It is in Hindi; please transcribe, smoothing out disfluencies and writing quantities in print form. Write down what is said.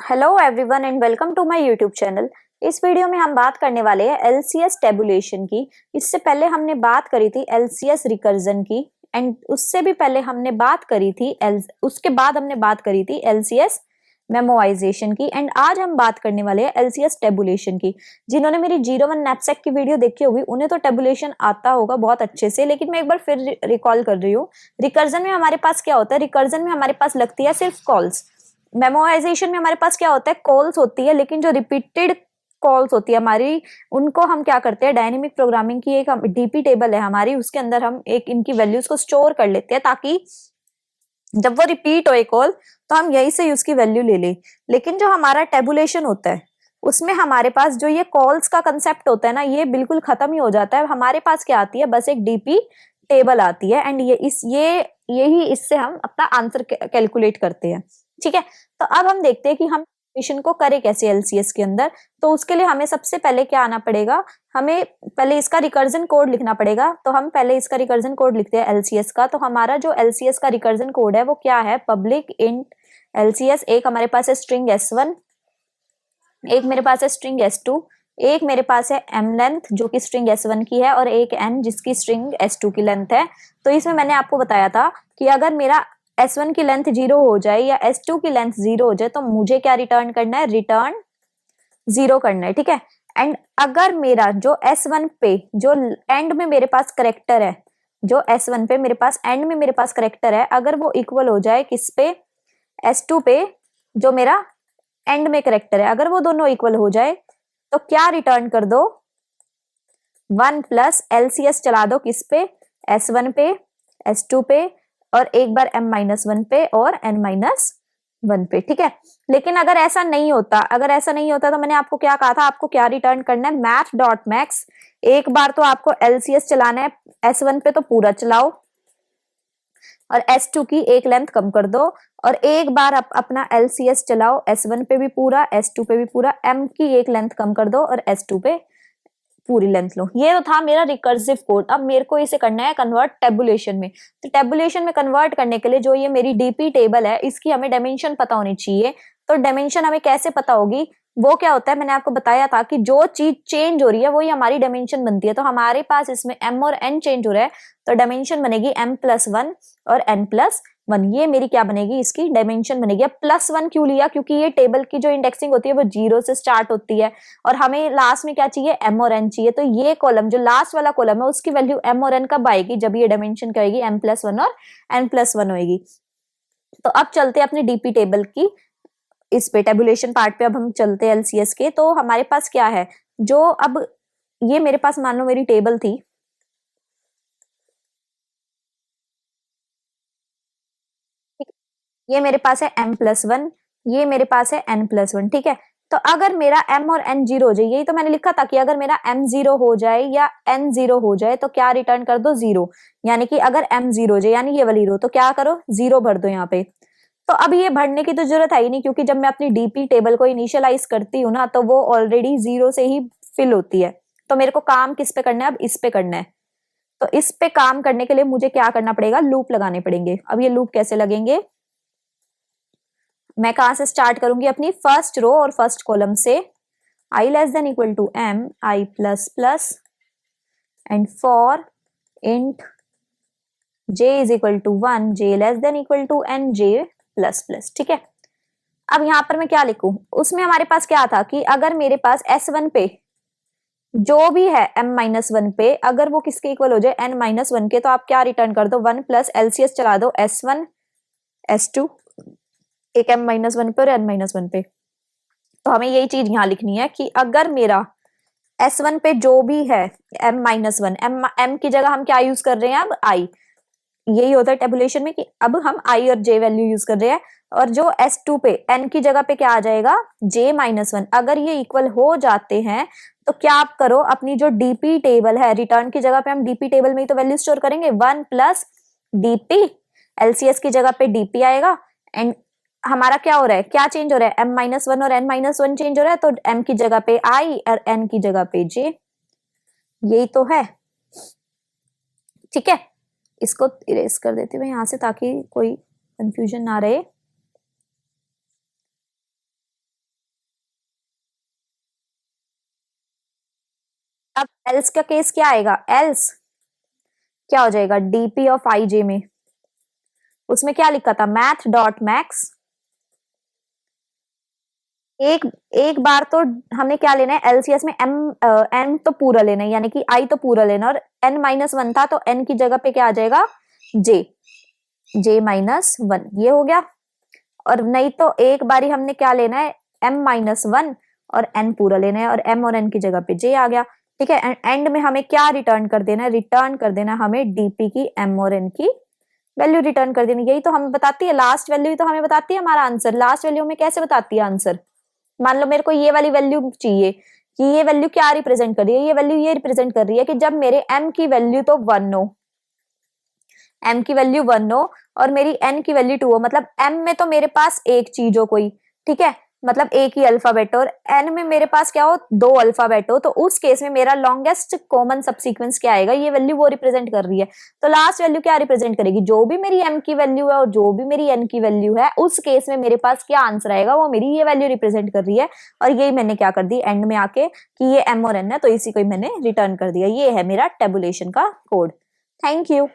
Hello everyone and welcome to my YouTube channel. इस वीडियो में हम बात करने वाले हैं एलसीएस टेबुलेशन की। इससे पहले हमने बात करी थी एलसीएस रिकर्जन की एंड उससे भी पहले हमने बात करी थी उसके बाद हमने बात करी थी एलसीएस मेमोराइजेशन की एंड आज हम बात करने वाले हैं एलसीएस टेबुलेशन की। जिन्होंने मेरी 01 नैपसेक की वीडियो देखी होगी उन्हें तो टेबुलेशन आता होगा बहुत अच्छे से, लेकिन मैं एक बार फिर रिकॉल कर रही हूँ। रिकर्जन में हमारे पास क्या होता है? रिकर्जन में हमारे पास लगती है सिर्फ कॉल्स। मेमोराइजेशन में हमारे पास क्या होता है? कॉल्स होती है, लेकिन जो रिपीटेड कॉल्स होती है हमारी, उनको हम क्या करते हैं, डायनेमिक प्रोग्रामिंग की एक डीपी टेबल है हमारी, उसके अंदर हम एक इनकी वैल्यूज को स्टोर कर लेते हैं ताकि जब वो रिपीट हो कॉल तो हम यहीं से उसकी वैल्यू ले लें। लेकिन जो हमारा टेबुलेशन होता है उसमें हमारे पास जो ये कॉल्स का कंसेप्ट होता है ना, ये बिल्कुल खत्म ही हो जाता है। हमारे पास क्या आती है? बस एक डीपी टेबल आती है एंड यही इससे हम अपना आंसर कैलकुलेट करते हैं। ठीक है, तो अब हम देखते हैं कि हम मिशन को करें कैसे एलसीएस के अंदर। तो उसके लिए हमें सबसे पहले क्या आना पड़ेगा? हमें पहले इसका रिकर्जन कोड लिखना पड़ेगा। तो हम पहले इसका रिकर्जन कोड लिखते हैं एलसीएस का। तो हमारा जो एलसीएस का रिकर्जन कोड है वो क्या है? Public int LCS. एक हमारे पास है स्ट्रिंग S1, एक मेरे पास है स्ट्रिंग S2, एक मेरे पास है m लेंथ जो कि स्ट्रिंग S1 की है और एक n जिसकी स्ट्रिंग S2 की लेंथ है। तो इसमें मैंने आपको बताया था कि अगर मेरा S1 की लेंथ 0 हो जाए या S2 की लेंथ 0 हो जाए तो मुझे क्या रिटर्न करना है? रिटर्न 0 करना है। ठीक है, एंड अगर मेरा जो S1 पे जो एंड में मेरे पास करेक्टर है, जो S1 पे मेरे पास एंड में मेरे पास करेक्टर है, अगर वो इक्वल हो जाए किस पे? S2 पे जो मेरा एंड में करेक्टर है, अगर वो दोनों इक्वल हो जाए तो क्या रिटर्न कर दो? 1 प्लस एलसीएस चला दो किस पे? S1 पे, S2 पे और एक बार m-1 पे और n-1 पे। ठीक है, लेकिन अगर ऐसा नहीं होता, तो मैंने आपको क्या कहा था? आपको क्या रिटर्न करना है? Math dot max. एक बार तो आपको एलसीएस चलाना है, S1 पे तो पूरा चलाओ और S2 की एक लेंथ कम कर दो और एक बार आप अपना LCS चलाओ, S1 पे भी पूरा, S2 पे भी पूरा, M की एक लेंथ कम कर दो और S2 पे पूरी लेंथ लो। ये तो था मेरा रिकर्सिव कोड। अब मेरे को इसे करना है कन्वर्ट टेबुलेशन में। तो टेबुलेशन में कन्वर्ट करने के लिए जो ये मेरी डीपी टेबल है इसकी हमें डायमेंशन पता होनी चाहिए। तो डायमेंशन हमें कैसे पता होगी? वो क्या होता है, मैंने आपको बताया था कि जो चीज चेंज हो रही है वही हमारी डायमेंशन बनती है। तो हमारे पास इसमें m और n चेंज हो रहा है तो डायमेंशन बनेगी m+1 और n+1। ये मेरी क्या बनेगी? इसकी डायमेंशन बनेगी। अब +1 क्यों लिया? क्योंकि ये टेबल की जो इंडेक्सिंग होती है वो 0 से स्टार्ट होती है और हमें लास्ट में क्या चाहिए? m और n चाहिए। तो ये कॉलम जो लास्ट वाला कॉलम है उसकी वैल्यू m और n कब आएगी? जब ये डायमेंशन करेगी m+1 और n+1 होगी। तो अब चलते हैं अपनी डीपी टेबल की इस पे टेबुलेशन पार्ट पे। अब हम चलते हैं एलसीएस के। तो हमारे पास क्या है? जो अब ये मेरे पास मान लो मेरी टेबल थी, ये मेरे पास है m+1, ये मेरे पास है n+1। ठीक है, तो अगर मेरा m और n 0 हो जाए, यही तो मैंने लिखा था कि अगर मेरा m 0 हो जाए या n 0 हो जाए तो क्या रिटर्न कर दो? 0। यानी कि अगर m 0 हो जाए, यानी ये वाली रो, तो क्या करो? 0 भर दो यहाँ पे। तो अब ये भरने की तो जरूरत है ही नहीं, क्योंकि जब मैं अपनी डीपी टेबल को इनिशियलाइज करती हूँ ना तो वो ऑलरेडी 0 से ही फिल होती है। तो मेरे को काम किस पे करना है? अब इस पे करना है। तो इस पे काम करने के लिए मुझे क्या करना पड़ेगा? लूप लगाने पड़ेंगे। अब ये लूप कैसे लगेंगे? मैं कहां से स्टार्ट करूंगी? अपनी फर्स्ट रो और फर्स्ट कॉलम से। i less than equal to m i plus plus and for int j is equal to 1 j less than equal to n j plus plus. ठीक है, अब यहां पर मैं क्या लिखूं? उसमें हमारे पास क्या था कि अगर मेरे पास S1 पे जो भी है m-1 पे, अगर वो किसके इक्वल हो जाए? n-1 के, तो आप क्या रिटर्न कर दो? 1 प्लस LCS चला दो S1 S2, एक m-1 पे और n-1 पे। तो हमें यही चीज यहां लिखनी है कि अगर मेरा S1 पे जो भी है m-1, m की जगह हम क्या यूज कर रहे हैं? अब i। यही होता है टेबुलेशन में कि अब हम i और j वैल्यू यूज कर रहे हैं। और जो S2 पे n की जगह पे क्या आ जाएगा? j-1। अगर ये इक्वल हो जाते हैं तो क्या आप करो? अपनी जो डीपी टेबल है, रिटर्न की जगह पे हम डीपी टेबल में ही तो वैल्यू स्टोर करेंगे। 1 प्लस डीपी, एलसीएस की जगह पे डीपी आएगा एंड हमारा क्या हो रहा है? क्या चेंज हो रहा है? m-1 और n-1 चेंज हो रहा है, तो m की जगह पे i और n की जगह पे j। यही तो है। ठीक है, इसको इरेज कर देती हूँ यहां से ताकि कोई कंफ्यूजन ना रहे। अब एल्स का केस क्या आएगा, एल्स क्या हो जाएगा, डीपी ऑफ आईजे में उसमें क्या लिखा था, मैथ डॉट मैक्स। एक एक बार तो हमें क्या लेना है, एलसीएस में एम एन तो पूरा लेना है, यानी कि आई तो पूरा लेना, और एन माइनस वन था तो एन की जगह पे क्या आ जाएगा, जे, जे माइनस वन, ये हो गया। और नहीं तो एक बारी हमने क्या लेना है, एम माइनस वन और एन पूरा लेना है, और एम और एन की जगह पे जे आ गया। ठीक है, एंड में हमें क्या रिटर्न कर देना है, रिटर्न कर देना हमें डीपी की एम और एन की वैल्यू रिटर्न कर देनी। यही तो हमें बताती है, लास्ट वैल्यू ही तो हमें बताती है हमारा आंसर। लास्ट वैल्यू में कैसे बताती है आंसर, मान लो मेरे को ये वाली वैल्यू चाहिए, कि ये वैल्यू क्या रिप्रेजेंट कर रही है, ये वैल्यू ये रिप्रेजेंट कर रही है कि जब मेरे m की वैल्यू तो 1 हो, m की वैल्यू 1 हो और मेरी n की वैल्यू 2 हो, मतलब m में तो मेरे पास एक चीज हो कोई, ठीक है, मतलब एक ही अल्फाबेट, और n में मेरे पास क्या हो, दो अल्फाबेट हो, तो उस केस में मेरा लॉन्गेस्ट कॉमन सबसीक्वेंस क्या आएगा, ये वैल्यू वो रिप्रेजेंट कर रही है। तो लास्ट वैल्यू क्या रिप्रेजेंट करेगी, जो भी मेरी m की वैल्यू है और जो भी मेरी n की वैल्यू है, उस केस में मेरे पास क्या आंसर आएगा, वो मेरी ये वैल्यू रिप्रेजेंट कर रही है। और यही मैंने क्या कर दी एंड में आके, कि ये m और n है तो इसी को ही मैंने रिटर्न कर दिया। ये है मेरा टेबुलेशन का कोड। Thank you.